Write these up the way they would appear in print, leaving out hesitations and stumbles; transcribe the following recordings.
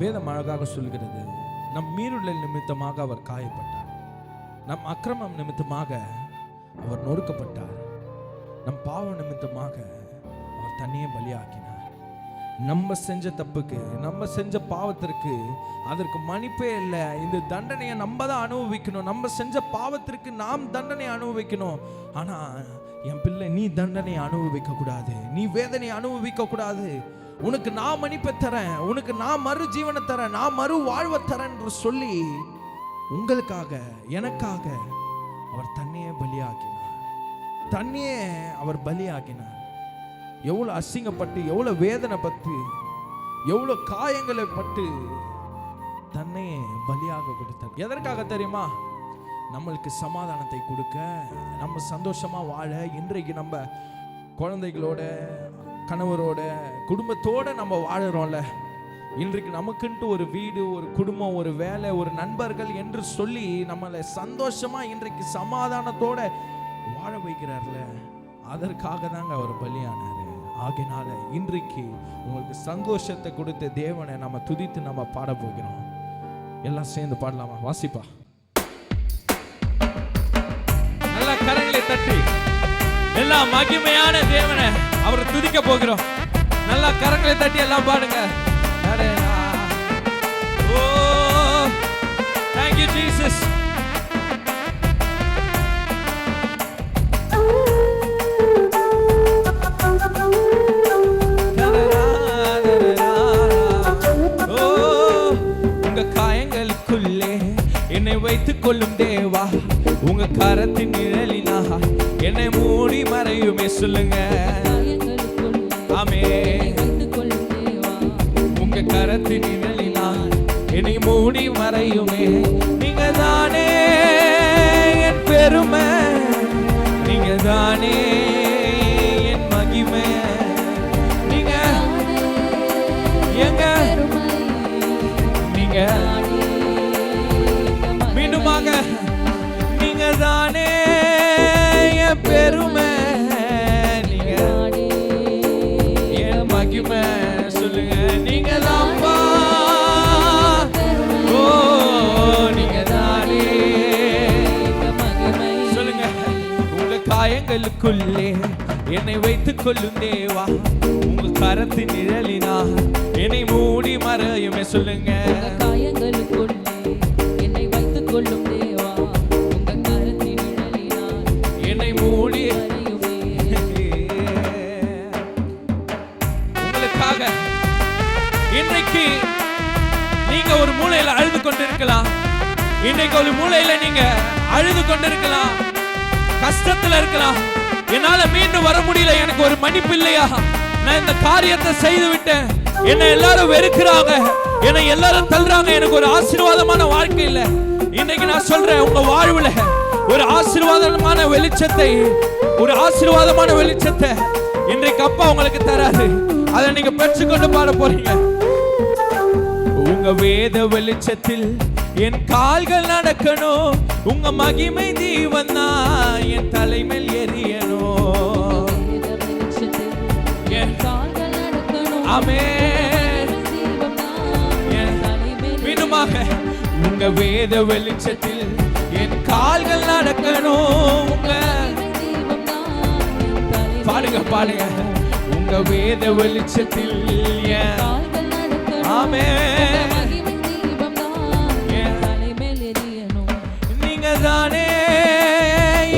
வேதம் அழகாக சொல்கிறது, நம் மீறுதல் நிமித்தமாக அவர் காயப்பட்டார், நம் அக்கிரமம் நிமித்தமாக அவர் நொறுக்கப்பட்டார், நம் பாவ நிமித்தமாக அவர் தன்னையே பலியாக்கினார். நம்ம செஞ்ச தப்புக்கு, நம்ம செஞ்ச பாவத்திற்கு அதற்கு மன்னிப்பே இல்லை. இந்த தண்டனையை நம்ம தான் அனுபவிக்கணும். நம்ம செஞ்ச பாவத்திற்கு நாம் தண்டனை அனுபவிக்கணும். ஆனா என் பிள்ளை, நீ தண்டனை அனுபவிக்க கூடாது, நீ வேதனை அனுபவிக்க கூடாது. உனக்கு நான் மன்னிப்பை தரேன், உனக்கு நான் மறு ஜீவனை தரேன், நான் மறு வாழ்வை தரேன் என்று சொல்லி உங்களுக்காக எனக்காக அவர் தன்னையே பலியாக்கினார். தன்னையே அவர் பலியாக்கினார். எவ்வளவு அசிங்கப்பட்டு, எவ்வளவு வேதனைப்பட்டு, எவ்வளவு காயங்களை பட்டு தன்னையே பலியாக கொடுத்தார். எதற்காக தெரியுமா? நம்மளுக்கு சமாதானத்தை கொடுக்க, நம்ம சந்தோஷமா வாழ. இன்றைக்கு நம்ம குழந்தைகளோட, கணவரோட, குடும்பத்தோட நம்ம வாழறோம்ல. இன்றைக்கு நமக்குன்ட்டு ஒரு வீடு, ஒரு குடும்பம், ஒரு வேலை, ஒரு நண்பர்கள் என்று சொல்லி நம்மளை சந்தோஷமா இன்றைக்கு சமாதானத்தோட வாழ வைக்கிறார்ல, அதற்காக தாங்க அவர் பலியானார். ஆகையினால இன்றைக்கு உங்களுக்கு சந்தோஷத்தை கொடுத்த தேவனை நம்ம துதித்து நம்ம பாட போகிறோம். எல்லாம் சேர்ந்து பாடலாமா? வாசிப்பா. நல்ல கரங்களை தட்டி எல்லாம் மகிமையான தேவனை அவரை துதிக்க போகிறோம். நல்லா கரங்களை தட்டி எல்லாம் பாடுங்க. ஓ, thank you Jesus. உங்க காயங்களுக்குள்ளே என்னை வைத்துக் கொள்ளும் தேவா, உங்க கரத்தின் நிழலினா என்னை மூடி மறையுமே. சொல்லுங்க ஆமே. உங்க கரத்தின் நிழலினா என்னை மூடி மறையுமே. நீங்க தானே என் பெருமை, நீங்க தானே என் மகிமை, நீங்க எங்க, நீங்க மீண்டுமாக, நீங்க தானே என் பெருமை, நீங்க என் மகிமை. சொல்லுங்க நீங்க தான்ப்பா. ஓ, நீங்க தானே. சொல்லுங்க உங்க காயங்களுக்குள்ளே என்னை வைத்துக் கொள்ளும் தேவா, உங்க கரத்தின் நிழலினா என்னை மூடி மறையுமே. சொல்லுங்க காயங்களுக்குள்ளே என்னை வைத்துக் கொள்ளும் தேவா, உங்க கரத்தின் நிழலினா என்னை மூடி மறையுமே. உங்களுக்காக இன்றைக்கு நீங்க ஒரு மூலையில அழுது கொண்டிருக்கலாம். இன்றைக்கு ஒரு மூலையில நீங்க அழுது கொண்டிருக்கலாம், கஷ்டத்துல இருக்கலாம். என்னால மீண்டும் வர முடியல, எனக்கு ஒரு மன்னிப்பு இல்லையா, நான் இந்த காரியத்தை செய்து விட்டேன், என்னை எல்லாரும் வெறுக்கிறாங்க, என்னை எல்லாரும் தள்ளுறாங்க, எனக்கு ஒரு ஆசீர்வாதமான வாழ்க்கை இல்லை. இன்னைக்கு நான் சொல்றேன், உங்க வாழ்வுல ஒரு ஆசீர்வாதமான வெளிச்சத்தை, ஒரு ஆசீர்வாதமான வெளிச்சத்தை இன்றைக்கு அப்பா உங்களுக்கு தராரு. அதை நீங்க பெற்றுக்கொண்டு பாட போறீங்க. உங்க வேத வெளிச்சத்தில் என் கால்கள் நடக்கணும், உங்க மகிமை தீபம் தான் என் தலைமையில் எரியணும். ஆமென். மீண்டுமாக உங்க வேத வெளிச்சத்தில் என் கால்கள் நடக்கணும். உங்க பாடுங்க பாடுங்க. உங்க வேத வெளிச்சத்தில் ஆமென். நீங்க தானே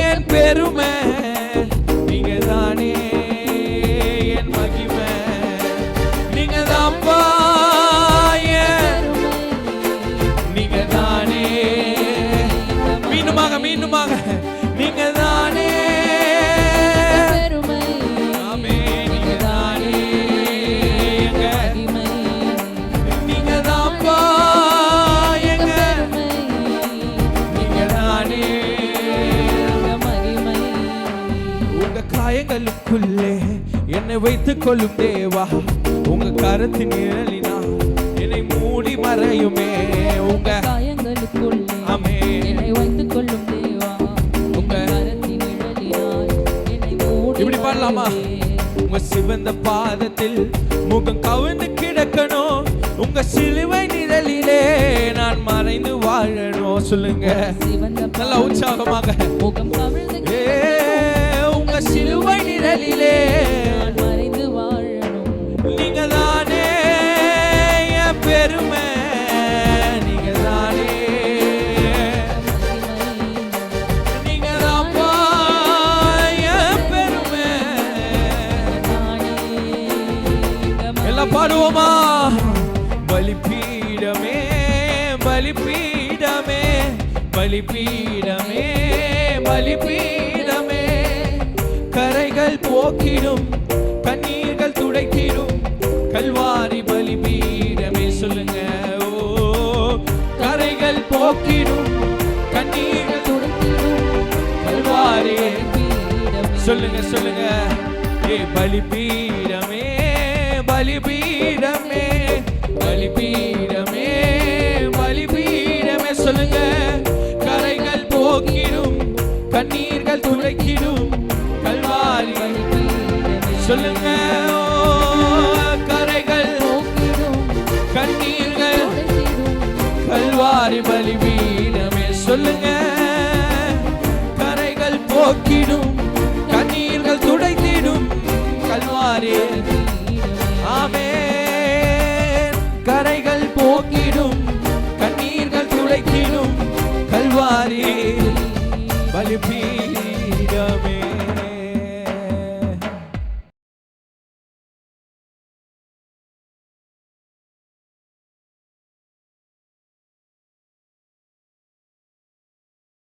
என் பெருமை, நீங்க தானே என் மகிமை, நீங்க தான்ப்பா என், நீங்க தானே. மீண்டுமாக மீண்டுமாக, நீங்க தானே. காயங்களுக்குள்ளே என்னை வைத்துக் கொள்ளும் தேவா, உங்க கரத்தின் நிழலினா என்னை மூடி மறையுமே. உங்க காயங்களுக்குள்ளே என்னை வைத்துக் கொள்ளும் தேவா, உங்க கரத்தின் நிழலினா என்னை மூடி. இப்படி பாடலாமா? உங்க சிவந்த பாதத்தில் முகம் கவிழ்ந்து கிடக்கணும், உங்க சிலுவை நிழலிலே நான் மறைந்து வாழணும். சொல்லுங்க சிவந்த நல்ல உற்சாகமாக. முகம் கவிழ்ந்து உங்க சிலுவை நிழலிலே நான் மறைந்து வாழணும். நீங்க தானே என் பெருமை, நீங்க தானே, நீங்க தான்ப்பா என் பெருமை. எல்லாம் பாடுவோமா? பலிபீடமே பலிபீடமே பலிபீடமே பலிபீடமே, கரைகள் போக்கிடும் கண்ணீர்கள் துடைத்திடும் கல்வாரி பலிபீடமே. சொல்லுங்க ஓ கரைகள் போக்கிடும் கண்ணீர்கள் துடைத்திடும் கல்வாரி. பீடமே. சொல்லுங்க சொல்லுங்க ஏ பலிபீடமே பலிபீடமே பலிபீடமே பலிபீடமே. சொல்லுங்க கரைகள் போக்கிடும் கண்ணீர்கள் துடைக்கிடும் கல்வாரி. சொல்லுங்க ஓ கரைகள் போக்கிடும் கண்ணீர்கள் துடைத்திடும் கல்வாரி பலிபீடமே. சொல்லுங்க